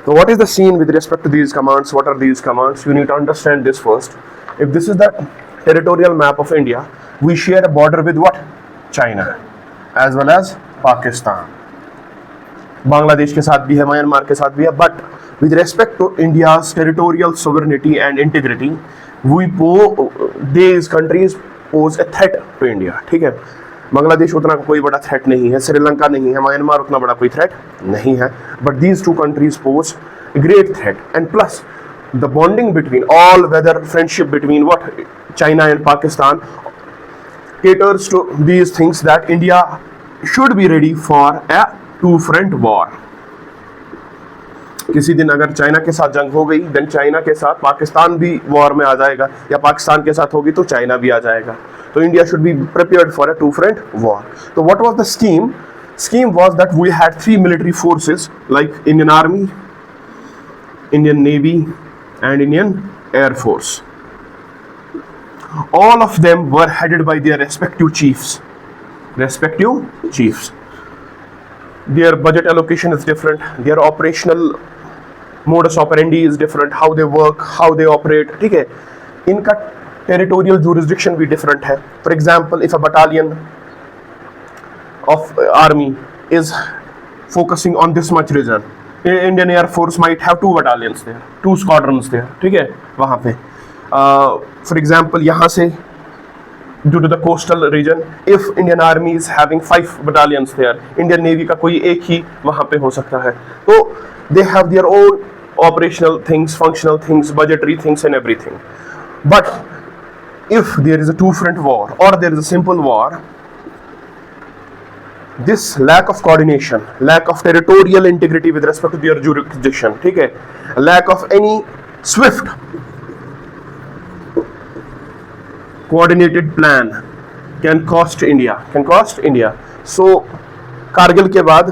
So what is the scene with respect to these commands? What are these commands? You need to understand this first. If this is the territorial map of India, we share a border with what? China as well as Pakistan. Bangladesh के साथ भी है, Myanmar के साथ भी है, but with respect to India's territorial sovereignty and integrity, these countries pose a threat to India. ठीक है, बांग्लादेश उतना कोई बड़ा थ्रेट नहीं है, श्रीलंका नहीं है, म्यांमार उतना बड़ा कोई थ्रेट नहीं है, but these two countries pose great threat. And plus the bonding between all weather friendship between what China and Pakistan caters to these things that India should be ready for a two-front war. किसी दिन अगर China के साथ जंग हो गई, then China के साथ पाकिस्तान भी वॉर में आ जाएगा, या पाकिस्तान के साथ होगी तो चाइना भी आ जाएगा. तो India should be prepared for a two front war. तो what was the scheme? Scheme was that we had three military forces like Indian Army, Indian Navy and Indian Air Force. All of them were headed by their respective chiefs. Their budget allocation is different, their operational modus operandi is different, how they work, how they operate. ठीक है, इनका territorial jurisdiction भी different है. For example, if a battalion of army is focusing on this much region, Indian Air Force might have two battalions there, two squadrons there. ठीक है, वहाँ पे for example यहाँ से due to the coastal region, if Indian Army is having 5 battalions there, Indian Navy का कोई एक ही वहाँ पे हो सकता है. तो they have their own operational things, functional things, budgetary things and everything. But if there is a two-front war or there is a simple war, this lack of coordination, lack of territorial integrity with respect to their jurisdiction, ठीक है, lack of any swift coordinated plan can cost India. So Kargil के बाद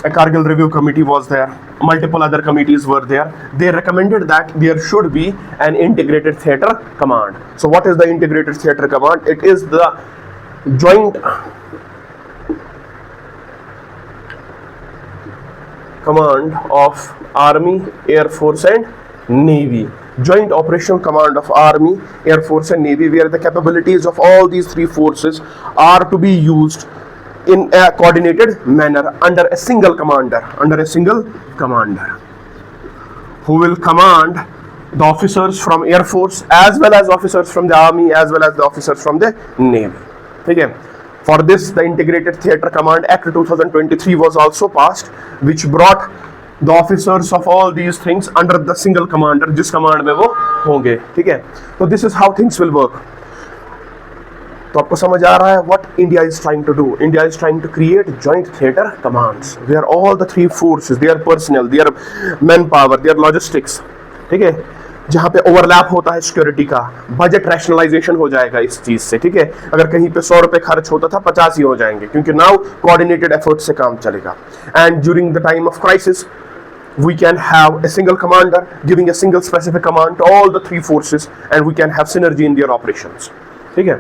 a Kargil review committee was there, multiple other committees were there. They recommended that there should be an integrated theater command. So what is the integrated theater command? It is the joint command of Army, Air Force and Navy. Joint operational command of Army, Air Force and Navy, where the capabilities of all these three forces are to be used in a coordinated manner under a single commander, who will command the officers from Air Force as well as officers from the Army as well as the officers from the Navy. Okay. For this, the Integrated Theatre Command Act 2023 was also passed, which brought the officers of all these things under the single commander, जिस command में वो होंगे. ठीक है, तो this is how things will work. तो आपको समझ आ रहा है what India is trying to do? India is trying to create joint theater commands where all the three forces, their personnel, their manpower, their logistics, ठीक है, जहाँ पे overlap होता है सिक्योरिटी का, बजट रैशनलाइजेशन हो जाएगा इस चीज से. ठीक है, अगर कहीं पे 100 रुपए खर्च होता था 50 ही हो जाएंगे, क्योंकि नाउ कोऑर्डिनेटेड एफर्ट से काम चलेगा. And during the time of crisis we can have a single commander giving a single specific command to all the three forces and we can have synergy in their operations. ठीक है,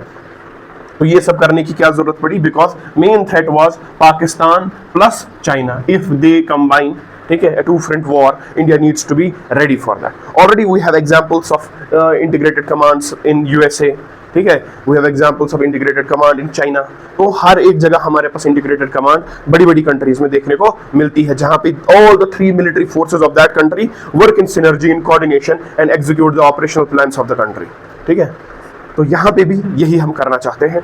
तो ये सब करने की क्या जरूरत पड़ी? Because main threat was Pakistan plus China. If they combine, ठीक है, a two-front war, India needs to be ready for that. Already we have examples of integrated commands in USA. ठीक है, we have examples of integrated command in China. तो हर एक जगह हमारे पास integrated command बड़ी बड़ी कंट्रीज में देखने को मिलती है, जहाँ पे all the three military forces of that country work in synergy, in coordination and execute the operational plans of the country. ठीक है, तो यहाँ पे भी यही हम करना चाहते हैं.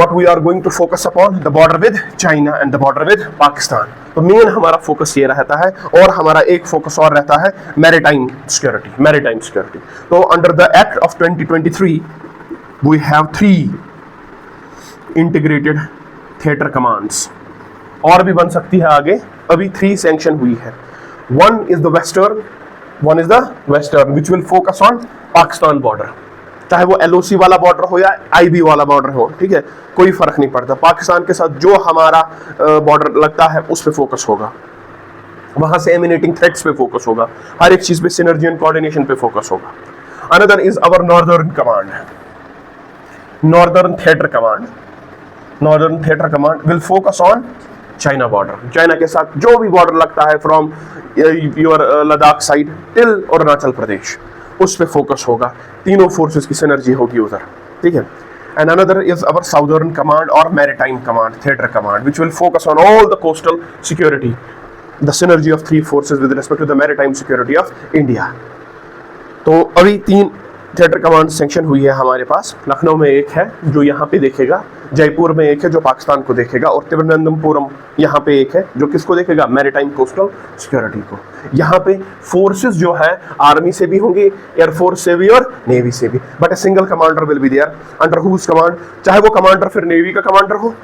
What we are going to focus upon the border with China and the border with Pakistan. तो मेन हमारा फोकस ये रहता है, और हमारा एक फोकस और रहता है मैरीटाइम सिक्योरिटी. तो under the act of 2023 we have 3 integrated theater commands. और भी बन सकती है आगे, अभी 3 सैंक्शन हुई है. one is the western which will focus on Pakistan border. चाहे वो LOC वाला बॉर्डर हो या IB वाला बॉर्डर हो, ठीक है, कोई फर्क नहीं पड़ता. पाकिस्तान के साथ जो हमारा बॉर्डर लगता है उस पे फोकस होगा, वहां से एमिनेटिंग थ्रेट्स पे फोकस होगा, हर एक चीज पे सिनर्जी एंड कोऑर्डिनेशन पे फोकस होगा. Another is our Northern Theater Command will focus on China border. China के साथ जो भी बॉर्डर लगता है from your Ladakh side till Arunachal Pradesh, उस पे फोकस होगा, तीनों फोर्सेस की सिनर्जी होगी उधर, ठीक है। And another is our southern command और maritime command, theatre command, which will focus on all the coastal security, the synergy of three forces with respect to the maritime security of India. तो अभी 3 theatre command sanction हुई है हमारे पास। लखनऊ में एक है जो यहाँ पे देखेगा, जयपुर में एक है जो पाकिस्तान को देखेगा, और तिरुवनंतपुरम यहाँ पे एक है जो किसको देखेगा, मैरीटाइम कोस्टल सिक्योरिटी को। यहाँ पे फोर्सेस जो है आर्मी से भी होंगे, एयरफोर्स से भी और नेवी से भी, but a single commander will be there under whose command, चाहे वो कमांडर फिर नेवी का कमांडर हो,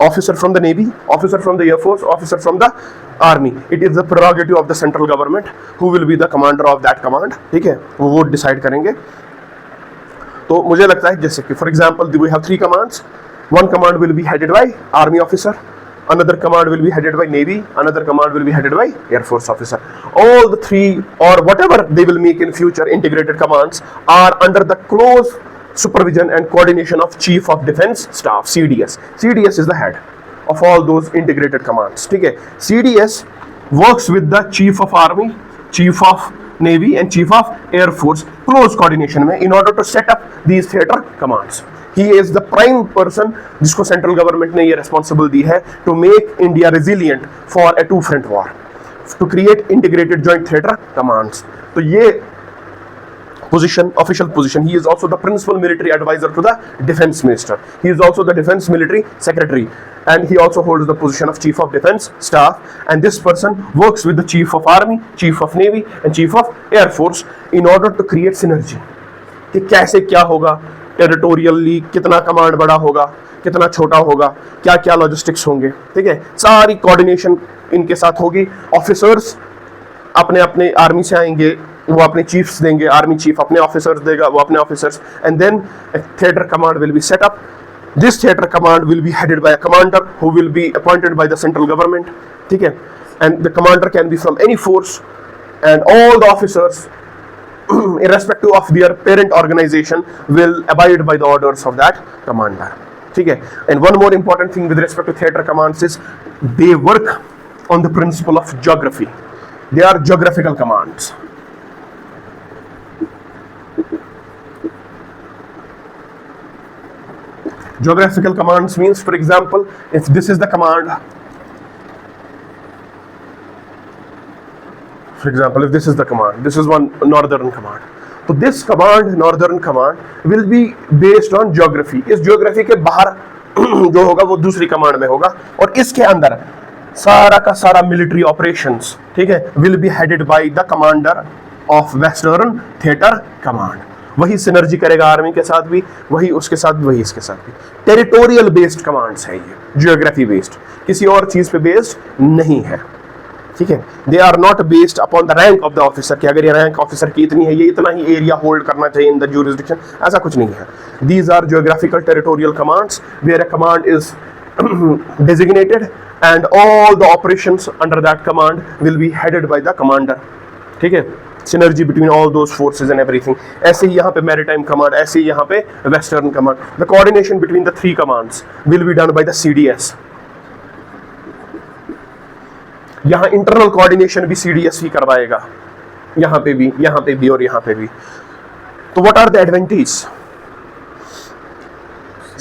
officer from the navy, officer from the air force, officer from the army. It is the prerogative of the central government who will be the commander of that command, ठीक है, वो vote decide करेंगे। तो मुझे लगता है जैसे कि for example we have 3 commands, one command will be headed by army officer, another command will be headed by navy, another command will be headed by air force officer. All the 3 or whatever they will make in future integrated commands are under the close supervision and coordination of Chief of Defence Staff, CDS. CDS is the head of all those integrated commands, ठीक है। CDS works with the Chief of Army, Chief of Navy and Chief of Air Force close coordination में in order to set up these theater commands. He is the prime person जिसको central government ने ये responsible दी है to make India resilient for a two front war, to create integrated joint theater commands. तो ये position, official position. He is also the principal military advisor to the defense minister. He is also the defense military secretary, and he also holds the position of chief of defense staff. And this person works with the chief of army, chief of navy, and chief of air force in order to create synergy. कि कैसे क्या होगा, territorially कितना command बड़ा होगा, कितना छोटा होगा, क्या क्या लॉजिस्टिक्स होंगे, ठीक है, सारी कोऑर्डिनेशन इनके साथ होगी। ऑफिसर्स अपने अपने आर्मी से आएंगे, वो अपने चीफ्स देंगे, आर्मी चीफ अपने ऑफिसर्स देगा, वो अपने officers, and then theatre command will be set up. This theatre command will be headed by a commander who will be appointed by the central government, ठीक है, and the commander can be from any force, and all the officers irrespective of their parent organization will abide by the orders of that commander, ठीक है। And one more important thing with respect to theater commands is they work on the principle of geography. They are geographical commands. Geographical commands means, for example, if this is the command, for example, if this is the command, this is one northern command, तो this command, northern command, will be based on geography. इस geography के बाहर जो होगा वो दूसरी command में होगा, और इसके अंदर सारा का सारा military operations, ठीक है, will be headed by the commander of western theater command. वही सिनर्जी करेगा आर्मी के साथ भी, वही उसके साथ भी, वही इसके साथ भी। टेरिटोरियल बेस्ड कमांड्स है ये, जियोग्राफी बेस्ड, किसी और चीज पे बेस्ड नहीं है, ठीक है। They are not based upon the rank of the officer, कि अगर ये रैंक ऑफिसर की इतनी है, ये इतना ही एरिया होल्ड करना चाहिए इन द ज्यूरिसडिक्शन, ऐसा कुछ नहीं है। These are geographical territorial commands where a command is designated and all the operations under that command will be headed by the commander, ठीक है। synergy between all those forces and everything. ऐसे ही यहाँ पे maritime command, ऐसे ही यहाँ पे western command. The coordination between the 3 commands will be done by the CDS. यहाँ internal coordination भी CDS ही करवाएगा, यहाँ पे भी, यहाँ पे भी और यहाँ पे भी। तो what are the advantages?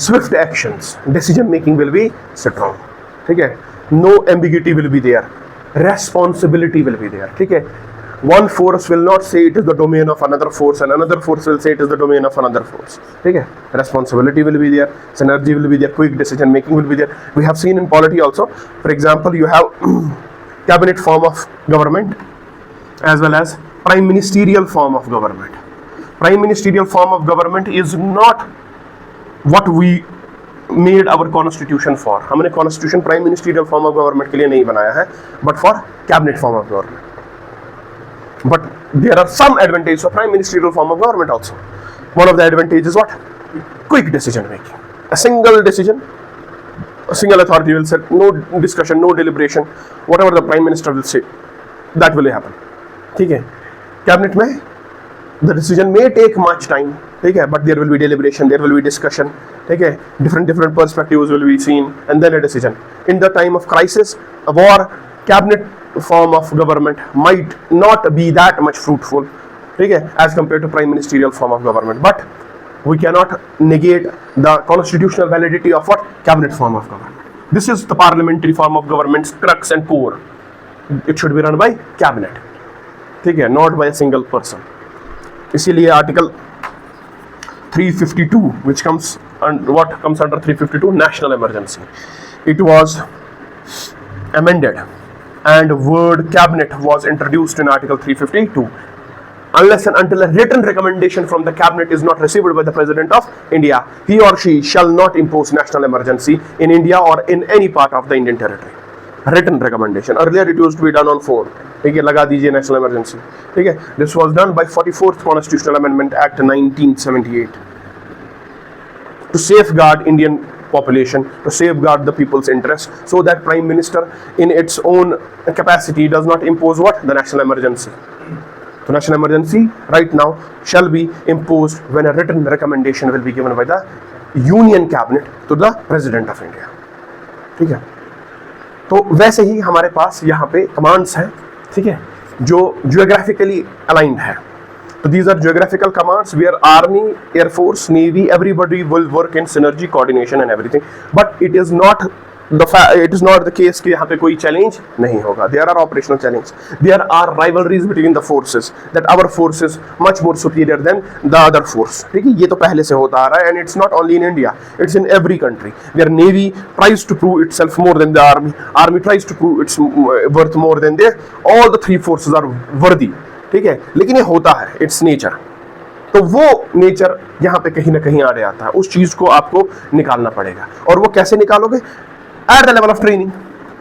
Swift actions, decision making will be strong, ठीक है। No ambiguity will be there, responsibility will be there, ठीक है। One force will not say it is the domain of another force, and another force will say it is the domain of another force, ठीक है। Responsibility will be there, synergy will be there, quick decision making will be there. We have seen in polity also, for example, you have cabinet form of government as well as prime ministerial form of government. Prime ministerial form of government is not what we made our constitution for. हमने constitution prime ministerial form of government के लिए नहीं बनाया है, but for cabinet form of government. But there are some advantages of prime ministerial form of government also. One of the advantages is what? Quick decision making. A single decision, a single authority will say, no discussion, no deliberation, whatever the prime minister will say, that will happen, ठीक है। Cabinet में the decision may take much time, ठीक है, but there will be deliberation, there will be discussion, ठीक है, different perspectives will be seen, and then a decision. In the time of crisis, a war, cabinet form of government might not be that much fruitful, ठीक है, as compare to prime ministerial form of government, but we cannot negate the constitutional validity of what cabinet form of government. This is the parliamentary form of government's crux and core. It should be run by cabinet, ठीक है, not by a single person. इसीलिए article 352 which comes under what comes under 352 national emergency, it was amended and word cabinet was introduced in article 352. Unless and until a written recommendation from the cabinet is not received by the President of India, he or she shall not impose national emergency in India or in any part of the Indian territory. Written recommendation. Earlier it used to be done on phone. ठीक है, लगा दीजिए national emergency. ठीक है, this was done by 44th Constitutional Amendment Act 1978 to safeguard Indian population, to safeguard the people's interest, so that Prime Minister in its own capacity does not impose what? The national emergency. So national emergency right now shall be imposed when a written recommendation will be given by the Union Cabinet to the President of India. ठीक है, तो वैसे ही हमारे पास यहाँ पे commands हैं, ठीक है, जो जियोग्राफिकली अलाइंड है. तो these are geographical commands where Army, Air Force, Navy, everybody will work in synergy, coordination and everything. But it is not the case कि यहाँ पे कोई challenge नहीं होगा. There are operational challenges. There are rivalries between the forces. That our force is much more superior than the other force. ठीक है, ये तो पहले से होता आ रहा है, and it's not only in India. It's in every country. Where Navy tries to prove itself more than the Army. Army tries to prove its worth more than they. All the three forces are worthy. ठीक है, लेकिन ये होता है. It's nature. तो वो nature यहाँ पे कहीं ना कहीं आ जाता है. उस चीज को आपको निकालना पड़ेगा. और वो कैसे निकालोगे? At the level of training,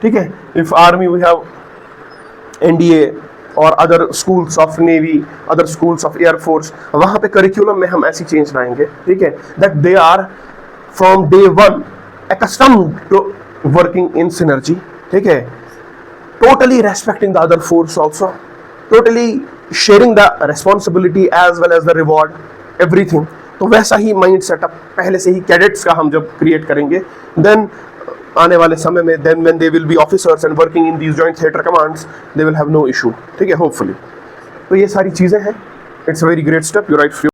ठीक है. If army we have NDA or other schools of navy, other schools of air force, वहाँ पे curriculum में हम ऐसी change लाएंगे, ठीक है, that they are from day one accustomed to working in synergy, ठीक है, totally respecting the other force also, totally sharing the responsibility as well as the reward, everything. तो वैसा ही माइंड सेटअप पहले से ही कैडेट्स का हम जब क्रिएट करेंगे, देन आने वाले समय में then when they will be officers and working in these joint theater commands, they will have no issue, ठीक है, hopefully. तो ये सारी चीज़ें हैं. It's a very great step. You're right.